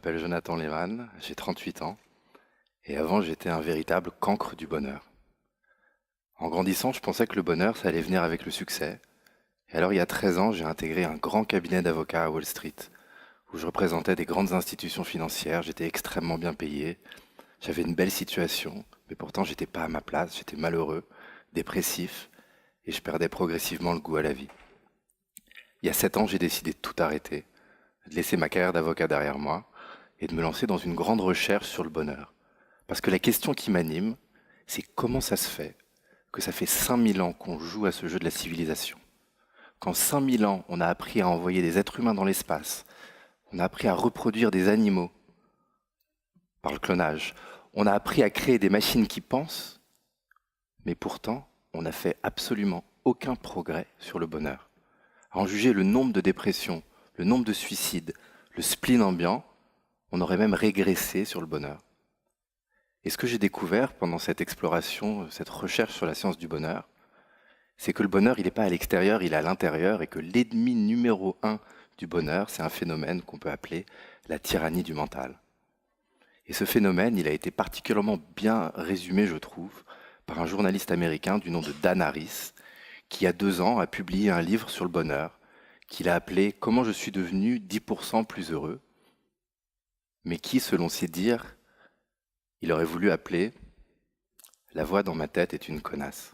m'appelle Jonathan Lehmann, j'ai 38 ans, et avant j'étais un véritable cancre du bonheur. En grandissant, je pensais que le bonheur, ça allait venir avec le succès. Et alors il y a 13 ans, j'ai intégré un grand cabinet d'avocats à Wall Street, où je représentais des grandes institutions financières, j'étais extrêmement bien payé, j'avais une belle situation, mais pourtant j'étais pas à ma place, j'étais malheureux, dépressif, et je perdais progressivement le goût à la vie. Il y a 7 ans, j'ai décidé de tout arrêter, de laisser ma carrière d'avocat derrière moi, et de me lancer dans une grande recherche sur le bonheur. Parce que la question qui m'anime, c'est comment ça se fait que ça fait 5000 ans qu'on joue à ce jeu de la civilisation. Qu'en 5000 ans, on a appris à envoyer des êtres humains dans l'espace, on a appris à reproduire des animaux par le clonage, on a appris à créer des machines qui pensent, mais pourtant, on n'a fait absolument aucun progrès sur le bonheur. À en juger le nombre de dépressions, le nombre de suicides, le spleen ambiant, on aurait même régressé sur le bonheur. Et ce que j'ai découvert pendant cette exploration, cette recherche sur la science du bonheur, c'est que le bonheur, il n'est pas à l'extérieur, il est à l'intérieur, et que l'ennemi numéro un du bonheur, c'est un phénomène qu'on peut appeler la tyrannie du mental. Et ce phénomène, il a été particulièrement bien résumé, je trouve, par un journaliste américain du nom de Dan Harris, qui, il y a 2 ans, a publié un livre sur le bonheur, qu'il a appelé « Comment je suis devenu 10% plus heureux », mais qui, selon ses dires, il aurait voulu appeler « La voix dans ma tête est une connasse ».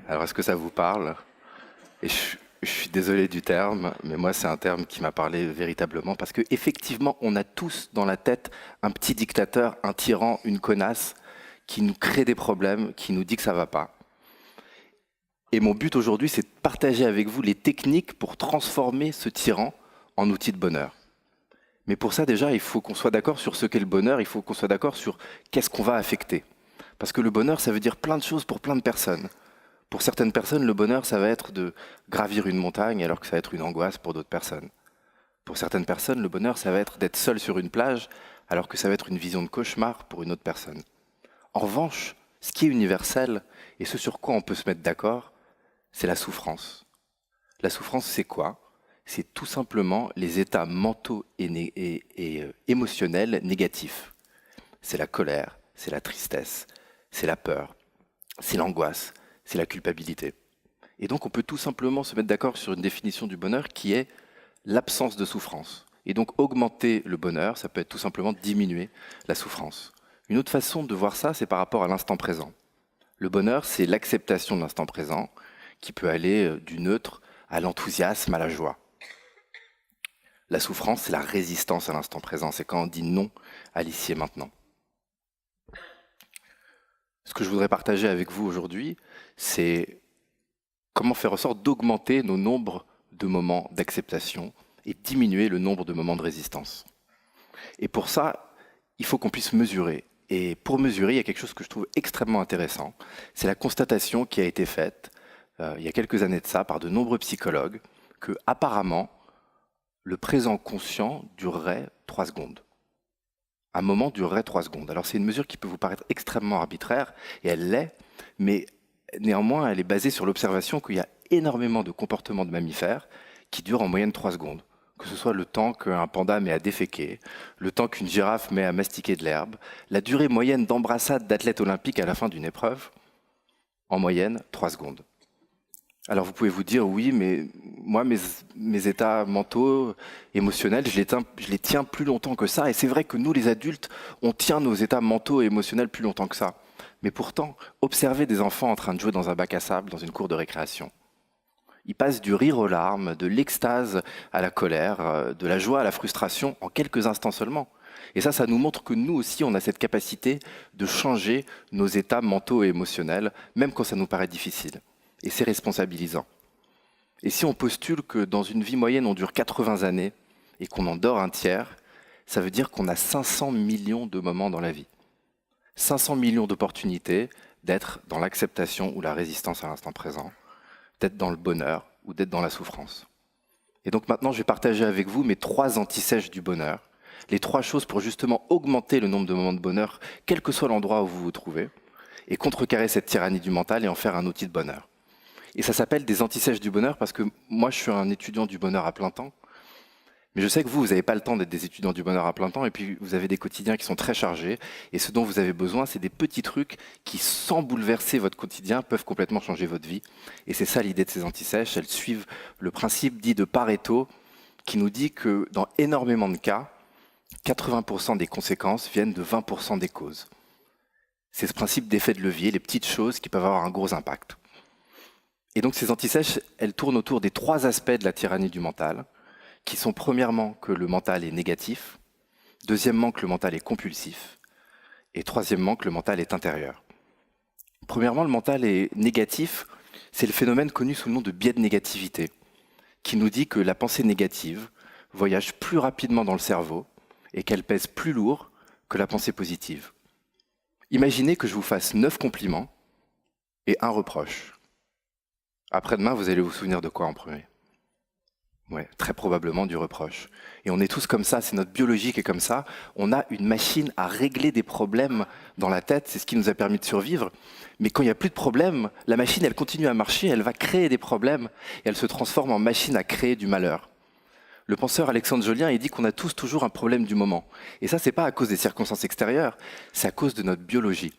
Alors, est-ce que ça vous parle? Et je suis désolé du terme, mais moi, c'est un terme qui m'a parlé véritablement, parce qu'effectivement, on a tous dans la tête un petit dictateur, un tyran, une connasse, qui nous crée des problèmes, qui nous dit que ça va pas. Et mon but aujourd'hui, c'est de partager avec vous les techniques pour transformer ce tyran en outil de bonheur. Mais pour ça, déjà, il faut qu'on soit d'accord sur ce qu'est le bonheur, il faut qu'on soit d'accord sur qu'est-ce qu'on va affecter. Parce que le bonheur, ça veut dire plein de choses pour plein de personnes. Pour certaines personnes, le bonheur, ça va être de gravir une montagne, alors que ça va être une angoisse pour d'autres personnes. Pour certaines personnes, le bonheur, ça va être d'être seul sur une plage, alors que ça va être une vision de cauchemar pour une autre personne. En revanche, ce qui est universel, et ce sur quoi on peut se mettre d'accord, c'est la souffrance. La souffrance, c'est quoi? C'est tout simplement les états mentaux et émotionnels négatifs. C'est la colère, c'est la tristesse, c'est la peur, c'est l'angoisse, c'est la culpabilité. Et donc on peut tout simplement se mettre d'accord sur une définition du bonheur qui est l'absence de souffrance. Et donc augmenter le bonheur, ça peut être tout simplement diminuer la souffrance. Une autre façon de voir ça, c'est par rapport à l'instant présent. Le bonheur, c'est l'acceptation de l'instant présent, qui peut aller du neutre à l'enthousiasme, à la joie. La souffrance, c'est la résistance à l'instant présent, c'est quand on dit non à l'ici et maintenant. Ce que je voudrais partager avec vous aujourd'hui, c'est comment faire en sorte d'augmenter nos nombres de moments d'acceptation et diminuer le nombre de moments de résistance. Et pour ça, il faut qu'on puisse mesurer. Et pour mesurer, il y a quelque chose que je trouve extrêmement intéressant. C'est la constatation qui a été faite il y a quelques années de ça par de nombreux psychologues que apparemment le présent conscient durerait 3 secondes. Un moment durerait 3 secondes. Alors c'est une mesure qui peut vous paraître extrêmement arbitraire, et elle l'est, mais néanmoins elle est basée sur l'observation qu'il y a énormément de comportements de mammifères qui durent en moyenne 3 secondes. Que ce soit le temps qu'un panda met à déféquer, le temps qu'une girafe met à mastiquer de l'herbe, la durée moyenne d'embrassade d'athlètes olympiques à la fin d'une épreuve, en moyenne 3 secondes. Alors vous pouvez vous dire, oui, mais moi, mes états mentaux, émotionnels, je les tiens plus longtemps que ça. Et c'est vrai que nous, les adultes, on tient nos états mentaux et émotionnels plus longtemps que ça. Mais pourtant, observez des enfants en train de jouer dans un bac à sable, dans une cour de récréation. Ils passent du rire aux larmes, de l'extase à la colère, de la joie à la frustration, en quelques instants seulement. Et ça nous montre que nous aussi, on a cette capacité de changer nos états mentaux et émotionnels, même quand ça nous paraît difficile. Et c'est responsabilisant. Et si on postule que dans une vie moyenne, on dure 80 années et qu'on en dort un tiers, ça veut dire qu'on a 500 millions de moments dans la vie. 500 millions d'opportunités d'être dans l'acceptation ou la résistance à l'instant présent, d'être dans le bonheur ou d'être dans la souffrance. Et donc maintenant, je vais partager avec vous mes 3 antisèches du bonheur, les 3 choses pour justement augmenter le nombre de moments de bonheur, quel que soit l'endroit où vous vous trouvez, et contrecarrer cette tyrannie du mental et en faire un outil de bonheur. Et ça s'appelle des antisèches du bonheur parce que moi, je suis un étudiant du bonheur à plein temps. Mais je sais que vous n'avez pas le temps d'être des étudiants du bonheur à plein temps, et puis vous avez des quotidiens qui sont très chargés, et ce dont vous avez besoin, c'est des petits trucs qui, sans bouleverser votre quotidien, peuvent complètement changer votre vie. Et c'est ça l'idée de ces anti-sèches. Elles suivent le principe dit de Pareto, qui nous dit que dans énormément de cas, 80% des conséquences viennent de 20% des causes. C'est ce principe d'effet de levier, les petites choses qui peuvent avoir un gros impact. Et donc ces anti-sèches, elles tournent autour des 3 aspects de la tyrannie du mental, qui sont premièrement que le mental est négatif, deuxièmement que le mental est compulsif, et troisièmement que le mental est intérieur. Premièrement, le mental est négatif, c'est le phénomène connu sous le nom de biais de négativité, qui nous dit que la pensée négative voyage plus rapidement dans le cerveau et qu'elle pèse plus lourd que la pensée positive. Imaginez que je vous fasse 9 compliments et 1 reproche. Après-demain, vous allez vous souvenir de quoi en premier? Ouais, très probablement du reproche. Et on est tous comme ça, c'est notre biologie qui est comme ça. On a une machine à régler des problèmes dans la tête, c'est ce qui nous a permis de survivre. Mais quand il n'y a plus de problèmes, la machine, elle continue à marcher, elle va créer des problèmes et elle se transforme en machine à créer du malheur. Le penseur Alexandre Jolien, il dit qu'on a tous toujours un problème du moment. Et ça, c'est pas à cause des circonstances extérieures, c'est à cause de notre biologie.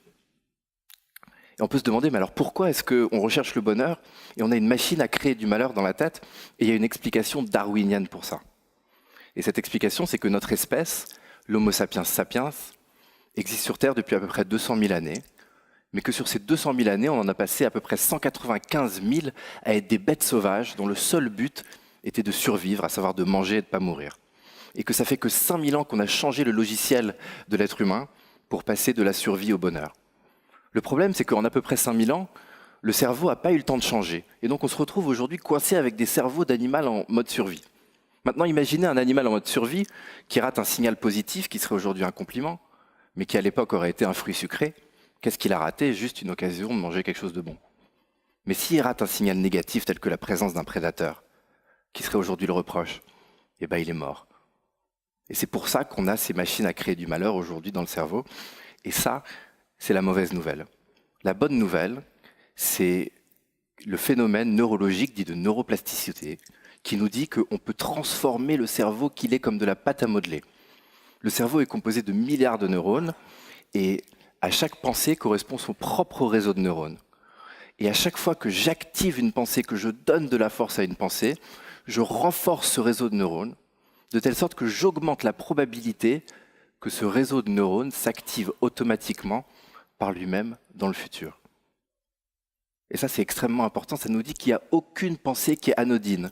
Et on peut se demander, mais alors pourquoi est-ce qu'on recherche le bonheur et on a une machine à créer du malheur dans la tête? Et il y a une explication darwinienne pour ça. Et cette explication, c'est que notre espèce, l'Homo sapiens sapiens, existe sur Terre depuis à peu près 200 000 années, mais que sur ces 200 000 années, on en a passé à peu près 195 000 à être des bêtes sauvages dont le seul but était de survivre, à savoir de manger et de ne pas mourir. Et que ça fait que 5000 ans qu'on a changé le logiciel de l'être humain pour passer de la survie au bonheur. Le problème, c'est qu'en à peu près 5000 ans, le cerveau n'a pas eu le temps de changer. Et donc on se retrouve aujourd'hui coincé avec des cerveaux d'animal en mode survie. Maintenant, imaginez un animal en mode survie qui rate un signal positif, qui serait aujourd'hui un compliment, mais qui à l'époque aurait été un fruit sucré. Qu'est-ce qu'il a raté? Juste une occasion de manger quelque chose de bon. Mais s'il rate un signal négatif tel que la présence d'un prédateur, qui serait aujourd'hui le reproche, eh ben il est mort. Et c'est pour ça qu'on a ces machines à créer du malheur aujourd'hui dans le cerveau. Et ça, c'est la mauvaise nouvelle. La bonne nouvelle, c'est le phénomène neurologique dit de neuroplasticité, qui nous dit qu'on peut transformer le cerveau, qu'il est comme de la pâte à modeler. Le cerveau est composé de milliards de neurones, et à chaque pensée correspond son propre réseau de neurones. Et à chaque fois que j'active une pensée, que je donne de la force à une pensée, je renforce ce réseau de neurones, de telle sorte que j'augmente la probabilité que ce réseau de neurones s'active automatiquement par lui-même dans le futur. Et ça, c'est extrêmement important. Ça nous dit qu'il n'y a aucune pensée qui est anodine.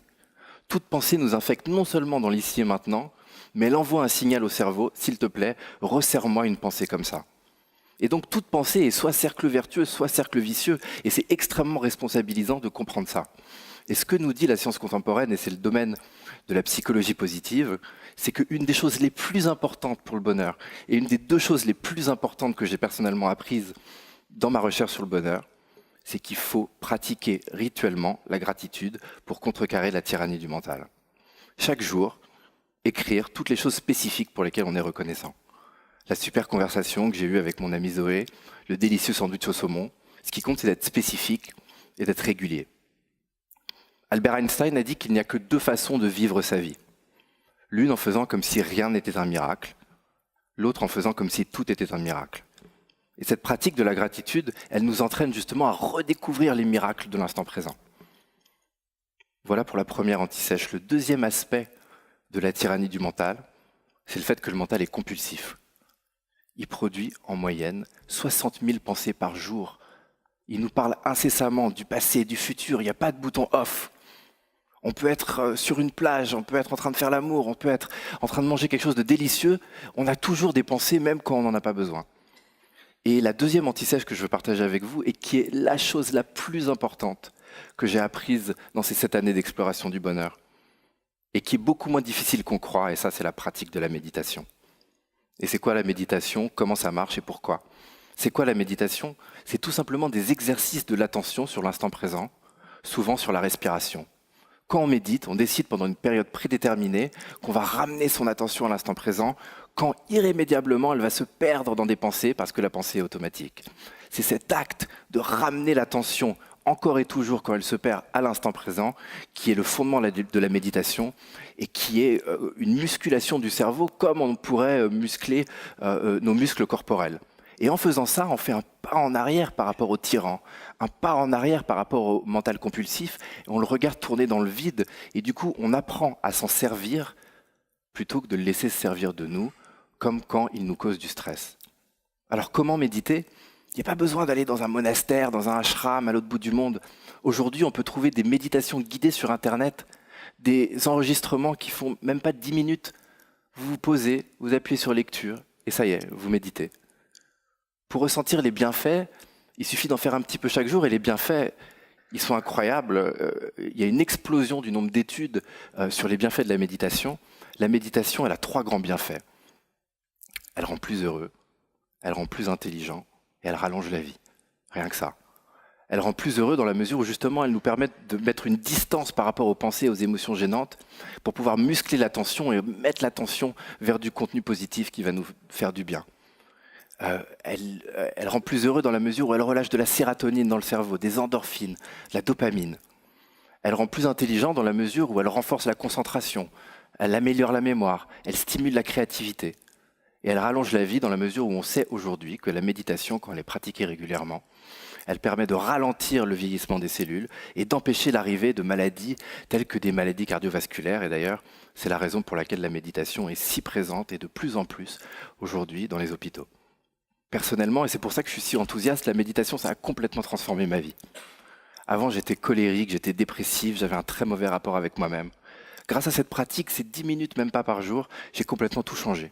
Toute pensée nous infecte non seulement dans l'ici et maintenant, mais elle envoie un signal au cerveau, s'il te plaît, resserre-moi une pensée comme ça. Et donc toute pensée est soit cercle vertueux, soit cercle vicieux, et c'est extrêmement responsabilisant de comprendre ça. Et ce que nous dit la science contemporaine, et c'est le domaine de la psychologie positive, c'est qu'une des choses les plus importantes pour le bonheur, et une des 2 choses les plus importantes que j'ai personnellement apprises dans ma recherche sur le bonheur, c'est qu'il faut pratiquer rituellement la gratitude pour contrecarrer la tyrannie du mental. Chaque jour, écrire toutes les choses spécifiques pour lesquelles on est reconnaissant. La super conversation que j'ai eue avec mon amie Zoé, le délicieux sandwich au saumon. Ce qui compte, c'est d'être spécifique et d'être régulier. Albert Einstein a dit qu'il n'y a que 2 façons de vivre sa vie. L'une en faisant comme si rien n'était un miracle, l'autre en faisant comme si tout était un miracle. Et cette pratique de la gratitude, elle nous entraîne justement à redécouvrir les miracles de l'instant présent. Voilà pour la première anti-sèche. Le deuxième aspect de la tyrannie du mental, c'est le fait que le mental est compulsif. Il produit en moyenne 60 000 pensées par jour. Il nous parle incessamment du passé, du futur, il n'y a pas de bouton off. On peut être sur une plage, on peut être en train de faire l'amour, on peut être en train de manger quelque chose de délicieux. On a toujours des pensées, même quand on n'en a pas besoin. Et la deuxième anti-sèche que je veux partager avec vous, et qui est la chose la plus importante que j'ai apprise dans ces 7 années d'exploration du bonheur, et qui est beaucoup moins difficile qu'on croit, et ça c'est la pratique de la méditation. Et c'est quoi la méditation? Comment ça marche et pourquoi? C'est quoi la méditation? C'est tout simplement des exercices de l'attention sur l'instant présent, souvent sur la respiration. Quand on médite, on décide pendant une période prédéterminée qu'on va ramener son attention à l'instant présent, quand irrémédiablement elle va se perdre dans des pensées parce que la pensée est automatique. C'est cet acte de ramener l'attention encore et toujours quand elle se perd à l'instant présent, qui est le fondement de la méditation et qui est une musculation du cerveau comme on pourrait muscler nos muscles corporels. Et en faisant ça, on fait un pas en arrière par rapport au tyran, un pas en arrière par rapport au mental compulsif, et on le regarde tourner dans le vide, et du coup on apprend à s'en servir plutôt que de le laisser se servir de nous, comme quand il nous cause du stress. Alors comment méditer ? Il n'y a pas besoin d'aller dans un monastère, dans un ashram à l'autre bout du monde. Aujourd'hui, on peut trouver des méditations guidées sur Internet, des enregistrements qui font même pas 10 minutes. Vous vous posez, vous appuyez sur lecture, et ça y est, vous méditez. Pour ressentir les bienfaits, il suffit d'en faire un petit peu chaque jour, et les bienfaits, ils sont incroyables. Il y a une explosion du nombre d'études sur les bienfaits de la méditation. La méditation, elle a 3 grands bienfaits. Elle rend plus heureux, elle rend plus intelligent, et elle rallonge la vie. Rien que ça. Elle rend plus heureux dans la mesure où justement elle nous permet de mettre une distance par rapport aux pensées et aux émotions gênantes pour pouvoir muscler l'attention et mettre l'attention vers du contenu positif qui va nous faire du bien. Elle rend plus heureux dans la mesure où elle relâche de la sérotonine dans le cerveau, des endorphines, de la dopamine. Elle rend plus intelligent dans la mesure où elle renforce la concentration, elle améliore la mémoire, elle stimule la créativité. Et elle rallonge la vie dans la mesure où on sait aujourd'hui que la méditation, quand elle est pratiquée régulièrement, elle permet de ralentir le vieillissement des cellules et d'empêcher l'arrivée de maladies telles que des maladies cardiovasculaires. Et d'ailleurs, c'est la raison pour laquelle la méditation est si présente et de plus en plus aujourd'hui dans les hôpitaux. Personnellement, et c'est pour ça que je suis si enthousiaste, la méditation, ça a complètement transformé ma vie. Avant, j'étais colérique, j'étais dépressif, j'avais un très mauvais rapport avec moi-même. Grâce à cette pratique, ces 10 minutes, même pas par jour, j'ai complètement tout changé.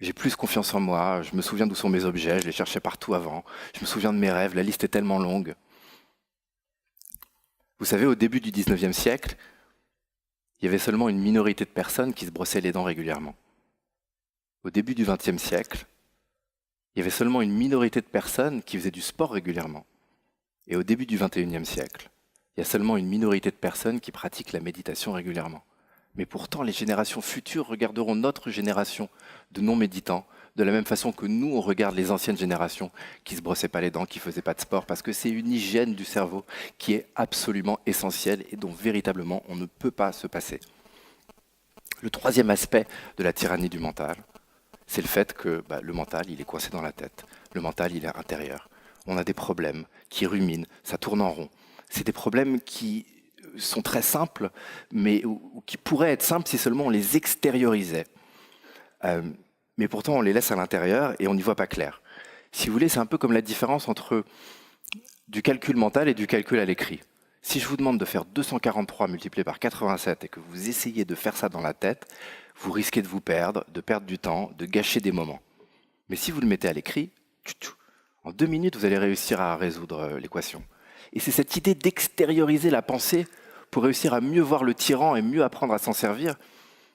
J'ai plus confiance en moi, je me souviens d'où sont mes objets, je les cherchais partout avant, je me souviens de mes rêves, la liste est tellement longue. Vous savez, au début du 19e siècle, il y avait seulement une minorité de personnes qui se brossaient les dents régulièrement. Au début du 20e siècle, il y avait seulement une minorité de personnes qui faisaient du sport régulièrement. Et au début du 21e siècle, il y a seulement une minorité de personnes qui pratiquent la méditation régulièrement. Mais pourtant, les générations futures regarderont notre génération de non-méditants de la même façon que nous, on regarde les anciennes générations qui ne se brossaient pas les dents, qui ne faisaient pas de sport, parce que c'est une hygiène du cerveau qui est absolument essentielle et dont véritablement on ne peut pas se passer. Le troisième aspect de la tyrannie du mental, c'est le fait que le mental, il est coincé dans la tête. Le mental, il est intérieur. On a des problèmes qui ruminent, ça tourne en rond. C'est des problèmes qui sont très simples, mais ou qui pourraient être simples si seulement on les extériorisait. Mais pourtant, on les laisse à l'intérieur et on n'y voit pas clair. Si vous voulez, c'est un peu comme la différence entre du calcul mental et du calcul à l'écrit. Si je vous demande de faire 243 multiplié par 87 et que vous essayez de faire ça dans la tête, vous risquez de vous perdre, de perdre du temps, de gâcher des moments. Mais si vous le mettez à l'écrit, en 2 minutes, vous allez réussir à résoudre l'équation. Et c'est cette idée d'extérioriser la pensée pour réussir à mieux voir le tyran et mieux apprendre à s'en servir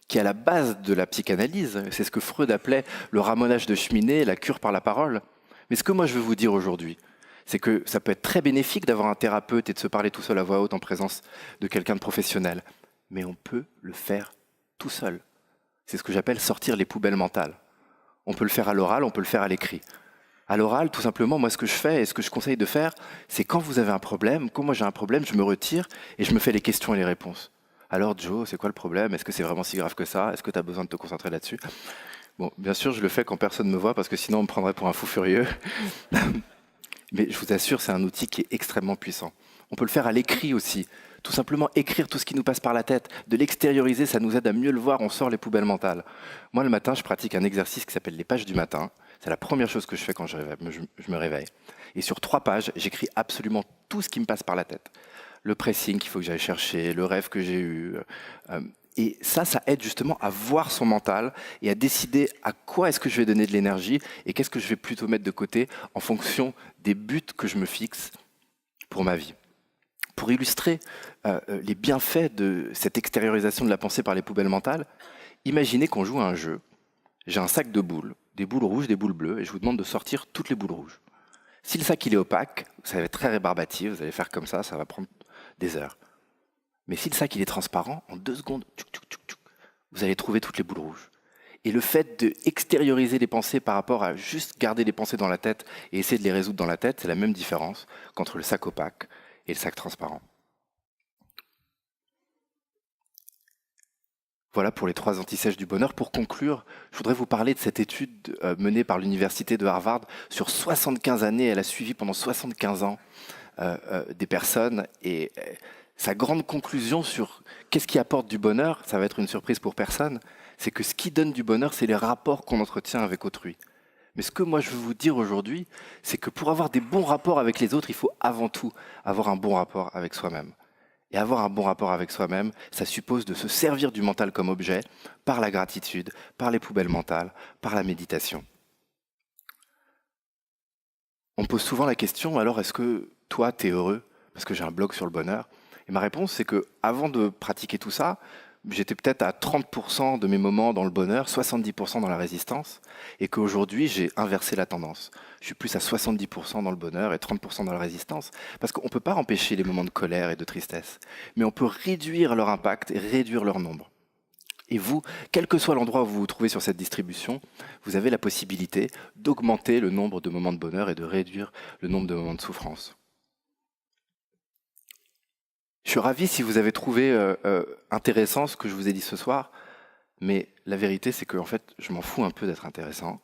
qui est à la base de la psychanalyse. C'est ce que Freud appelait le ramonage de cheminée, la cure par la parole. Mais ce que moi je veux vous dire aujourd'hui, c'est que ça peut être très bénéfique d'avoir un thérapeute et de se parler tout seul à voix haute en présence de quelqu'un de professionnel. Mais on peut le faire tout seul. C'est ce que j'appelle sortir les poubelles mentales. On peut le faire à l'oral, on peut le faire à l'écrit. À l'oral, tout simplement, moi ce que je fais et ce que je conseille de faire, c'est quand vous avez un problème, quand moi j'ai un problème, je me retire et je me fais les questions et les réponses. Alors Joe, c'est quoi le problème ? Est-ce que c'est vraiment si grave que ça ? Est-ce que tu as besoin de te concentrer là-dessus ? Bon, bien sûr, je le fais quand personne ne me voit parce que sinon on me prendrait pour un fou furieux. Mais je vous assure, c'est un outil qui est extrêmement puissant. On peut le faire à l'écrit aussi. Tout simplement écrire tout ce qui nous passe par la tête. De l'extérioriser, ça nous aide à mieux le voir, on sort les poubelles mentales. Moi, le matin, je pratique un exercice qui s'appelle les pages du matin. C'est la première chose que je fais quand je me réveille. Et sur 3 pages, j'écris absolument tout ce qui me passe par la tête. Le pressing qu'il faut que j'aille chercher, le rêve que j'ai eu. Et ça aide justement à voir son mental et à décider à quoi est-ce que je vais donner de l'énergie et qu'est-ce que je vais plutôt mettre de côté en fonction des buts que je me fixe pour ma vie. Pour illustrer les bienfaits de cette extériorisation de la pensée par les poubelles mentales, imaginez qu'on joue à un jeu. J'ai un sac de boules, des boules rouges, des boules bleues, et je vous demande de sortir toutes les boules rouges. Si le sac il est opaque, ça va être très rébarbatif, vous allez faire comme ça va prendre des heures. Mais si le sac il est transparent, en 2 secondes, vous allez trouver toutes les boules rouges. Et le fait d'extérioriser les pensées par rapport à juste garder les pensées dans la tête et essayer de les résoudre dans la tête, c'est la même différence qu'entre le sac opaque et le sac transparent. Voilà pour les 3 antisèches du bonheur. Pour conclure, je voudrais vous parler de cette étude menée par l'université de Harvard. Sur 75 années, elle a suivi pendant 75 ans des personnes et sa grande conclusion sur qu'est-ce qui apporte du bonheur, ça va être une surprise pour personne, c'est que ce qui donne du bonheur, c'est les rapports qu'on entretient avec autrui. Mais ce que moi je veux vous dire aujourd'hui, c'est que pour avoir des bons rapports avec les autres, il faut avant tout avoir un bon rapport avec soi-même. Et avoir un bon rapport avec soi-même, ça suppose de se servir du mental comme objet par la gratitude, par les poubelles mentales, par la méditation. On me pose souvent la question, alors est-ce que toi, t'es heureux? Parce que j'ai un blog sur le bonheur. Et ma réponse, c'est que avant de pratiquer tout ça, j'étais peut-être à 30% de mes moments dans le bonheur, 70% dans la résistance, et qu'aujourd'hui, j'ai inversé la tendance. Je suis plus à 70% dans le bonheur et 30% dans la résistance, parce qu'on ne peut pas empêcher les moments de colère et de tristesse, mais on peut réduire leur impact et réduire leur nombre. Et vous, quel que soit l'endroit où vous vous trouvez sur cette distribution, vous avez la possibilité d'augmenter le nombre de moments de bonheur et de réduire le nombre de moments de souffrance. Je suis ravi si vous avez trouvé intéressant ce que je vous ai dit ce soir, mais la vérité c'est que en fait, je m'en fous un peu d'être intéressant.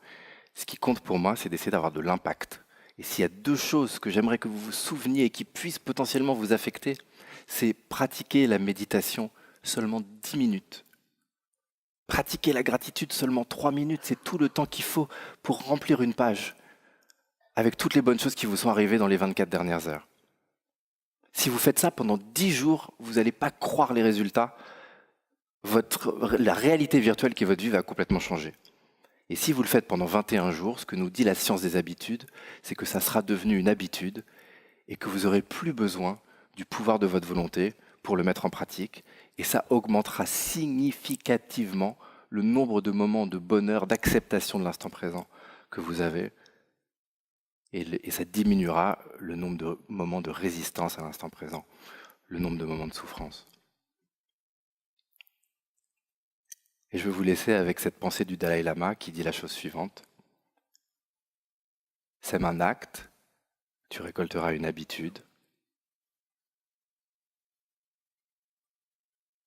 Ce qui compte pour moi, c'est d'essayer d'avoir de l'impact. Et s'il y a 2 choses que j'aimerais que vous vous souveniez et qui puissent potentiellement vous affecter, c'est pratiquer la méditation seulement 10 minutes. Pratiquer la gratitude seulement 3 minutes, c'est tout le temps qu'il faut pour remplir une page avec toutes les bonnes choses qui vous sont arrivées dans les 24 dernières heures. Si vous faites ça pendant 10 jours, vous n'allez pas croire les résultats. La réalité virtuelle qui est votre vie va complètement changer. Et si vous le faites pendant 21 jours, ce que nous dit la science des habitudes, c'est que ça sera devenu une habitude et que vous n'aurez plus besoin du pouvoir de votre volonté pour le mettre en pratique. Et ça augmentera significativement le nombre de moments de bonheur, d'acceptation de l'instant présent que vous avez. Et ça diminuera le nombre de moments de résistance à l'instant présent, le nombre de moments de souffrance. Et je vais vous laisser avec cette pensée du Dalai Lama qui dit la chose suivante. Sème un acte, tu récolteras une habitude.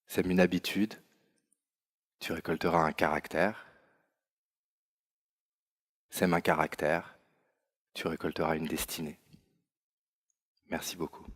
Sème une habitude, tu récolteras un caractère. Sème un caractère, tu récolteras une destinée. Merci beaucoup.